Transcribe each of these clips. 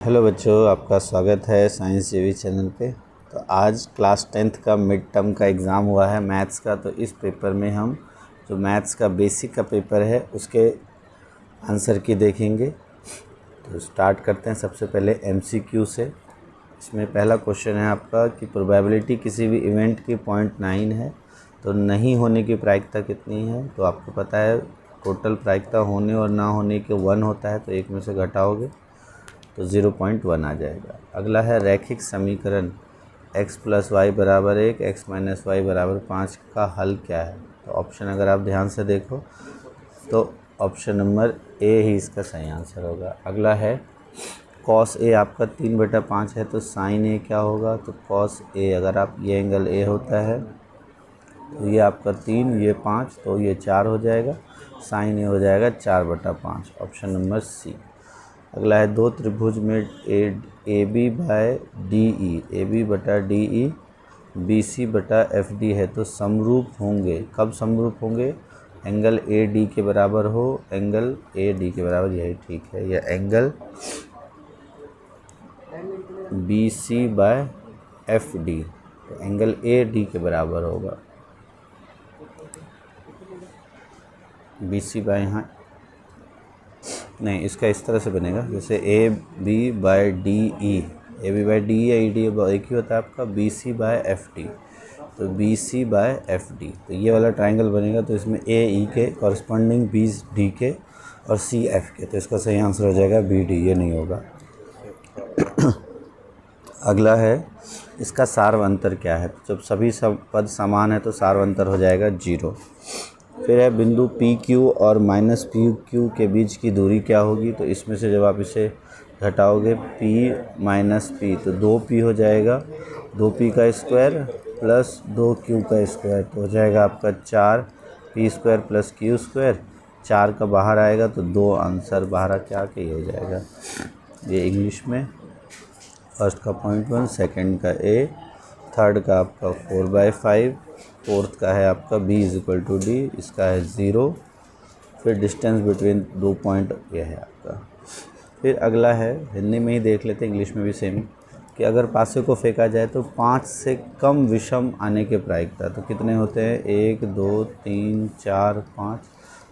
Hello बच्चों, आपका स्वागत है साइंस जेवी चैनल पे। तो आज क्लास 10th का मिड टर्म का एग्ज़ाम हुआ है मैथ्स का। तो इस पेपर में हम जो मैथ्स का बेसिक का पेपर है उसके आंसर की देखेंगे। तो स्टार्ट करते हैं सबसे पहले एमसीक्यू से। इसमें पहला क्वेश्चन है आपका कि प्रोबेबिलिटी किसी भी इवेंट की 0.9 है तो नहीं होने की प्रायिकता कितनी है। तो आपको पता है टोटल प्रायिकता होने और ना होने के 1 होता है, तो एक में से घटाओगे तो 0.1 आ जाएगा। अगला है रैखिक समीकरण x + y = 1 x - y = 5 का हल क्या है। तो ऑप्शन अगर आप ध्यान से देखो तो ऑप्शन नंबर ए ही इसका सही आंसर होगा। अगला है cos a आपका 3/5 है तो sin a क्या होगा। तो cos a, अगर आप ये एंगल a होता है तो ये आपका 3, ये 5, तो ये 4 हो जाएगा। sin a हो जाएगा 4/5, ऑप्शन नंबर सी। अगला है दो त्रिभुज में A B by D E B C बटा एफ डी है तो समरूप होंगे। कब समरूप होंगे? एंगल ए डी के बराबर हो, एंगल ए डी के बराबर, यही ठीक है। यह angle B C by F D, तो एंगल ए डी के बराबर होगा। बी सी बाय, यहाँ नहीं, इसका इस तरह से बनेगा जैसे a B by D e, a B by D e d एक ही होता है आपका b C by F D. तो b C by F D, तो ये वाला ट्रायंगल बनेगा। तो इसमें ए ई के कॉरस्पॉन्डिंग बी डी के और सी एफ के, तो इसका सही आंसर हो जाएगा बी डी, ये नहीं होगा। अगला है इसका सार्वंतर क्या है। तो जब सभी पद समान है तो सार्वंतर हो जाएगा 0। फिर है बिंदु पी क्यू और माइनस पी क्यू के बीच की दूरी क्या होगी। तो इसमें से जब आप इसे घटाओगे p माइनस पी, तो 2p हो जाएगा, 2p का स्क्वायर प्लस 2q का स्क्वायर, तो हो जाएगा आपका 4p² प्लस q²। 4 का बाहर आएगा तो 2 आंसर बाहर क्या के हो जाएगा। ये इंग्लिश में फर्स्ट का 0.1, सेकंड का a, थर्ड का आपका 4/5, फोर्थ का है आपका b = d, इसका है 0। फिर डिस्टेंस बिटवीन 2 पॉइंट ये है आपका। फिर अगला है हिंदी में ही देख लेते हैं, इंग्लिश में भी सेम, कि अगर पासे को फेंका जाए तो 5 से कम विषम आने के प्रायिकता तो कितने होते हैं। 1 2 3 4 5,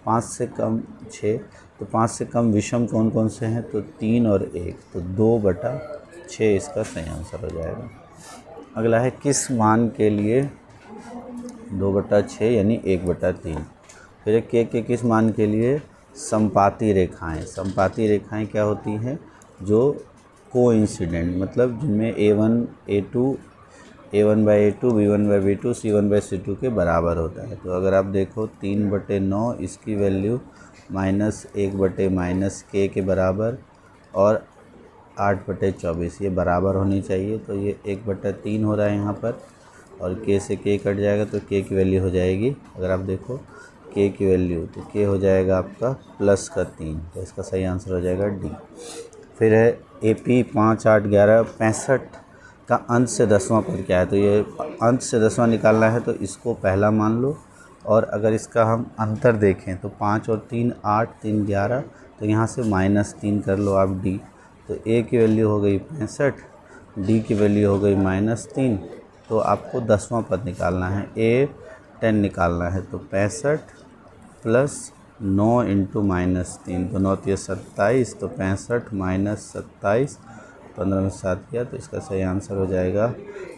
5 से कम 6, तो 5 से कम विषम कौन कौन से हैं। तो 3 और 1, तो 2/6 इसका सही आंसर हो जाएगा। अगला है किस मान के लिए 2/6 यानी 1/3। फिर के किस मान के लिए समपाती रेखाएं। समपाती रेखाएं क्या होती हैं? जो कोइंसिडेंट, मतलब जिनमें a1 a2 a1/a2 b1/b2 c1/c2 के बराबर होता है। तो अगर आप देखो 3/9 इसकी वैल्यू -1/-k के बराबर और 8/24 ये बराबर होनी चाहिए। तो ये 1/3 हो रहा है यहाँ पर, और k से k कट जाएगा तो k की वैल्यू हो जाएगी, अगर आप देखो k की वैल्यू, तो k हो जाएगा आपका +3, तो इसका सही आंसर हो जाएगा डी। फिर है AP 5 8 11 65 का अंत से 10वां पद क्या है। तो ये अंत से 10वां निकालना है तो इसको पहला मान लो, और अगर इसका हम अंतर देखें तो 5 और 3 8, 3 11, तो यहाँ से -3 कर लो आप d। तो a की वैल्यू हो गई 65, d की वैल्यू हो गई -3, तो आपको 10वां पद निकालना है, a10 निकालना है। तो 65 + 9 × -3, तो 9 × 27, तो 65 - 27, 15 में 7 किया तो इसका सही आंसर हो जाएगा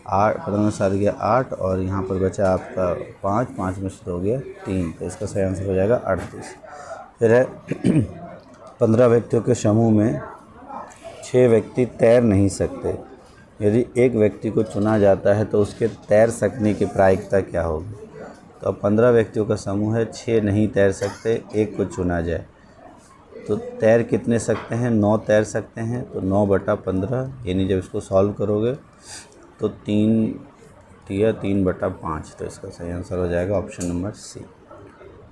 8। 15 में 7 गया 8, और यहाँ पर बचा आपका 5, 5 में से 2 गया 3, तो इसका सही आंसर हो जाएगा 38। फिर है 15 व्यक्तियों के समूह में 6 व्यक्ति तैर नहीं सकते। यदि एक व्यक्ति को चुना जाता है तो उसके तैर सकने की प्रायिकता क्या होगी। तो अब 15 व्यक्तियों का समूह है, 6 नहीं तैर सकते, एक को चुना जाए तो तैर कितने सकते हैं। 9 तैर सकते हैं, तो 9/15, यानी जब इसको सॉल्व करोगे तो 3/5, तो इसका सही आंसर हो जाएगा ऑप्शन नंबर सी।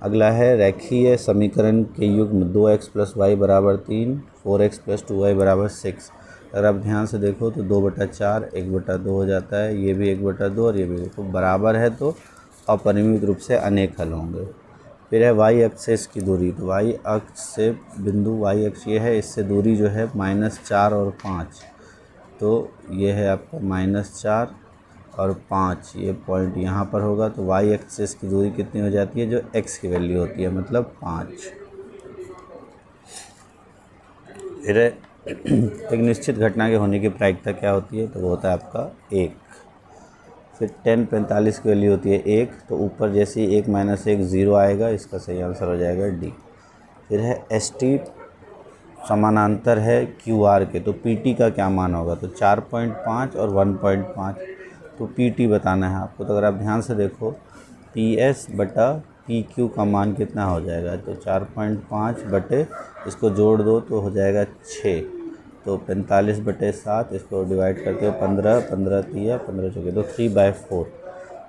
अगला है रेखीय समीकरण के युग्म 2x + y = 3 4x + 2y = 6। अगर आप ध्यान से देखो तो 2/4 1/2 हो जाता है, ये भी 1/2 और ये भी, तो बराबर है तो अपरिमित रूप से अनेक हल होंगे। फिर है वाई अक्ष से इसकी दूरी, तो वाई अक्ष से बिंदु वाई अक्ष ये है, इससे दूरी जो है -4 और 5, तो ये है आपका -4 और 5, ये पॉइंट यहाँ पर होगा। तो वाई अक्ष से इसकी दूरी कितनी हो जाती है, जो एक्स की वैल्यू होती है, मतलब 5। फिर एक निश्चित घटना के होने की प्रायिकता क्या होती है, तो वो होता है आपका 1। फिर 10 45 की वैल्यू होती है 1, तो ऊपर जैसे ही 1 - 1 0 आएगा, इसका सही आंसर हो जाएगा डी। फिर है एस टी समानांतर है क्यू आर के, तो पी टी का क्या मान होगा, तो 4.5 और 1.5, तो पी टी बताना है आपको। तो अगर आप ध्यान से देखो, पी एस बटा पी क्यू का मान कितना हो जाएगा, तो 4.5 बटे इसको जोड़ दो तो हो जाएगा 6, तो 45/7, इसको डिवाइड करते हो 15, 15 तिया 15 चौके, तो 3/4,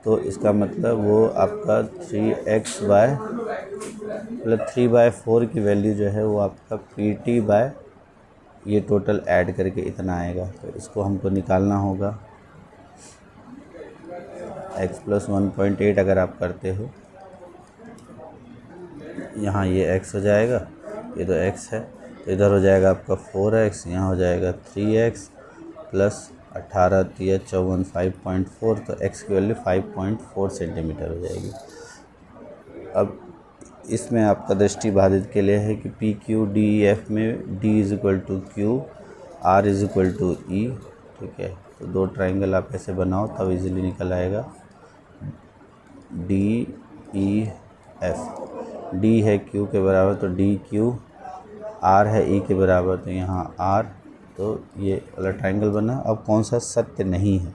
तो इसका मतलब वो आपका 3x बाय मतलब 3/4 की वैल्यू जो है वो आपका पी टी बाय ये टोटल ऐड करके इतना आएगा। तो इसको हमको निकालना होगा, x + 1.8 अगर आप करते हो, यहाँ ये x हो जाएगा, ये तो x है, तो इधर हो जाएगा आपका 4x, यहाँ हो जाएगा 3x + 18 तिया 54 5.4, तो x की वैल्यू 5.4 सेंटीमीटर हो जाएगी। अब इसमें आपका दृष्टिबाधित के लिए है कि पी क्यू डी एफ में d = q, r = e, ठीक है। तो दो ट्राइंगल आप ऐसे बनाओ तब इजीली निकल आएगा। डी ई एफ, डी है क्यू के बराबर तो डी क्यू, आर है ई के बराबर तो यहाँ आर, तो ये वाला ट्राइंगल बना। अब कौन सा सत्य नहीं है,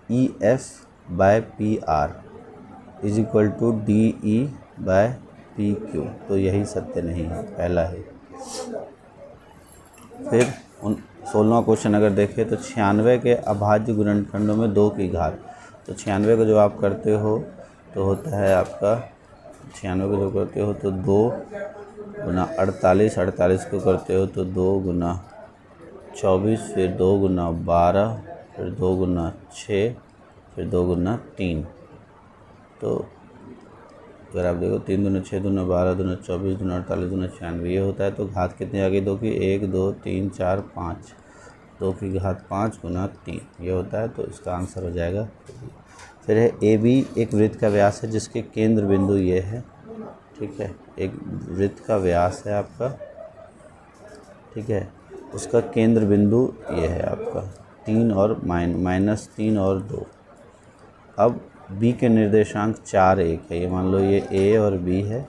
E F by P R = D E by P Q, तो यही सत्य नहीं है, पहला है। फिर 16वां क्वेश्चन अगर देखें तो 96 के अभाज्य गुणनखंडों में 2 की घात, तो 96 को जो आप करते हो तो होता है आपका 96 को जो करते हो तो 2 गुना 48, 48 को करते हो तो 2 गुना 24, फिर 2 गुना 12, फिर 2 गुना 6, फिर 2 गुना 3, तो अगर आप देखो 3 दूना 6 दूना 12 दूना 24 दूना 48 दूना 96, ये होता है। तो घात कितनी आ गई 2 की, 1 2 3 4 5, 2 की घात 5 गुना 3, ये होता है। तो इसका आंसर हो जाएगा। फिर है ए बी एक वृत्त का व्यास है जिसके केंद्र बिंदु ये है, ठीक है। एक वृत्त का व्यास है आपका, ठीक है, उसका केंद्र बिंदु ये है आपका 3 और -3 और 2। अब b के निर्देशांक 4 1 है, ये मान लो ये a और b है,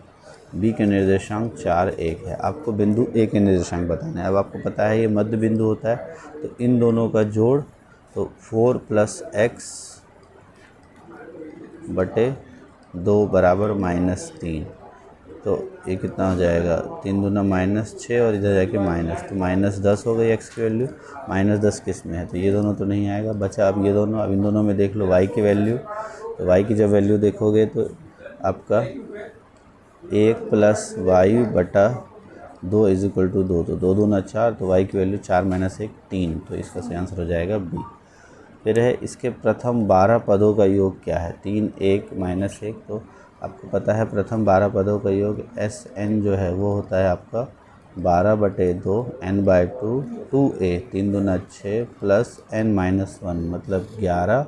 b के निर्देशांक 4 1 है, आपको बिंदु a के निर्देशांक बताना है। अब आपको पता है ये मध्य बिंदु होता है, तो इन दोनों का जोड़ तो 4 + x बटे 2 बराबर -3, तो ये कितना हो जाएगा, 3 दूना -6 और इधर जाके माइनस, तो -10 हो गई x की वैल्यू। -10 किस में है, तो ये दोनों तो नहीं आएगा, बचा अब ये दोनों। अब इन दोनों में देख लो y की वैल्यू, तो y की जब वैल्यू देखोगे तो आपका 1 + y बटा 2 = 2, तो 2 दूना 4, तो y की वैल्यू 4 - 1 3, तो इसका सही आंसर हो जाएगा बी। फिर है इसके प्रथम 12 पदों का योग क्या है, 3 1 -1, तो आपको पता है प्रथम 12 पदों का योग SN जो है वो होता है आपका 12/2 n/2 2a, 3 दूना 6 + n-1 मतलब 11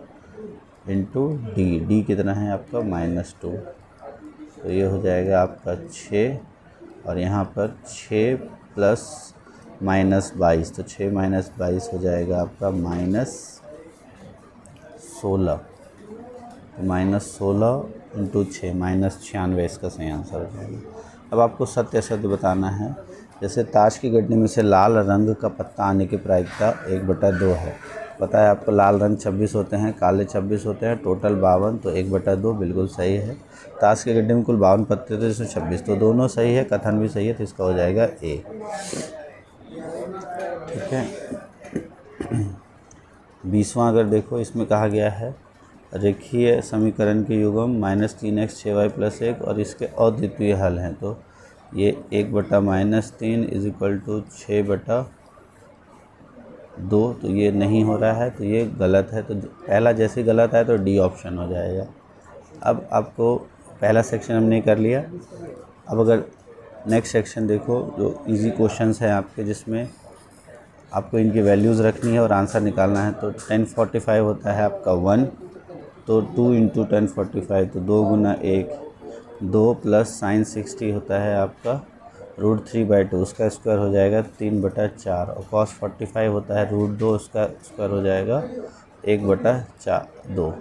इंटू डी कितना है आपका -2, तो ये हो जाएगा आपका 6, और यहाँ पर 6 + -22, तो 6 - 22 हो जाएगा आपका -16, तो -16 इंटू 6 -96, इसका सही आंसर हो जाएगा। अब आपको सत्य असत्य बताना है। जैसे ताश की गड्डी में से लाल रंग का पत्ता आने की प्रायिकता 1/2 है। पता है आपको लाल रंग 26 होते हैं, काले 26 होते हैं, टोटल 52, तो 1/2 बिल्कुल सही है। ताश की गड्डी में कुल 52 पत्ते थे, जिसमें 26, तो दोनों सही है, कथन भी सही है, तो इसका हो जाएगा ए, ठीक है। 20वां अगर देखो, इसमें कहा गया है रेखीय समीकरण के युग्म -3x 6y + 1 और इसके अद्वितीय हल हैं, तो ये 1/-3 = 6/2, तो ये नहीं हो रहा है, तो ये गलत है। तो पहला जैसे गलत है तो डी ऑप्शन हो जाएगा। अब आपको पहला सेक्शन हमने कर लिया। अब अगर नेक्स्ट सेक्शन देखो, जो इजी क्वेश्चंस हैं आपके, जिसमें आपको इनकी वैल्यूज़ रखनी है और आंसर निकालना है। तो 1045 होता है आपका 1, तो 2 इंटू 1045 तो 2 गुना 1, 2 प्लस साइन 60 होता है आपका √3/2, उसका स्क्वायर हो जाएगा 3/4, और cos 45 होता है √2, उसका स्क्वायर हो जाएगा 1/2।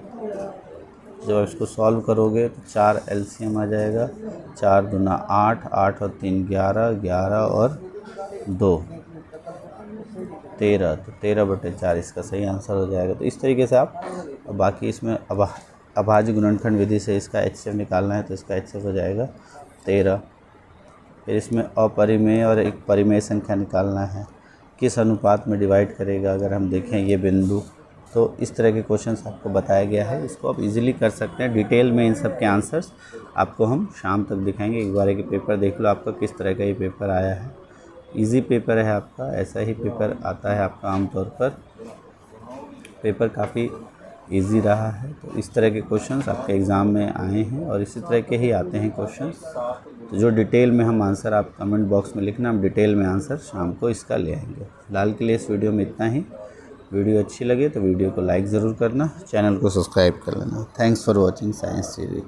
जब इसको सॉल्व करोगे तो 4 एलसीएम आ जाएगा, 4 दूना 8, 8 और 3 11, 11 और 2 13, तो 13/4 इसका सही आंसर हो जाएगा। तो इस तरीके से आप बाकी इसमें अभाज्य गुणनखंड विधि से इसका HCF निकालना है, तो इसका HCF हो जाएगा 13। फिर इसमें अपरिमेय और एक परिमेय संख्या निकालना है, किस अनुपात में डिवाइड करेगा। अगर हम देखें ये बिंदु, तो इस तरह के क्वेश्चंस आपको बताया गया है, इसको आप इजीली कर सकते हैं। डिटेल में इन सब के आंसर्स आपको हम शाम तक दिखाएंगे। एक बार के पेपर देख लो आपका किस तरह का ये पेपर आया है। इजी पेपर है आपका, ऐसा ही पेपर आता है आपका आमतौर पर। पेपर काफ़ी इजी रहा है। तो इस तरह के क्वेश्चंस आपके एग्ज़ाम में आए हैं और इसी तरह के ही आते हैं क्वेश्चंस। तो जो डिटेल में हम आंसर, आप कमेंट बॉक्स में लिखना, हम डिटेल में आंसर शाम को इसका ले आएंगे। फिलहाल के लिए इस वीडियो में इतना ही। वीडियो अच्छी लगे तो वीडियो को लाइक ज़रूर करना, चैनल को सब्सक्राइब कर लेना। Thanks for watching science TV.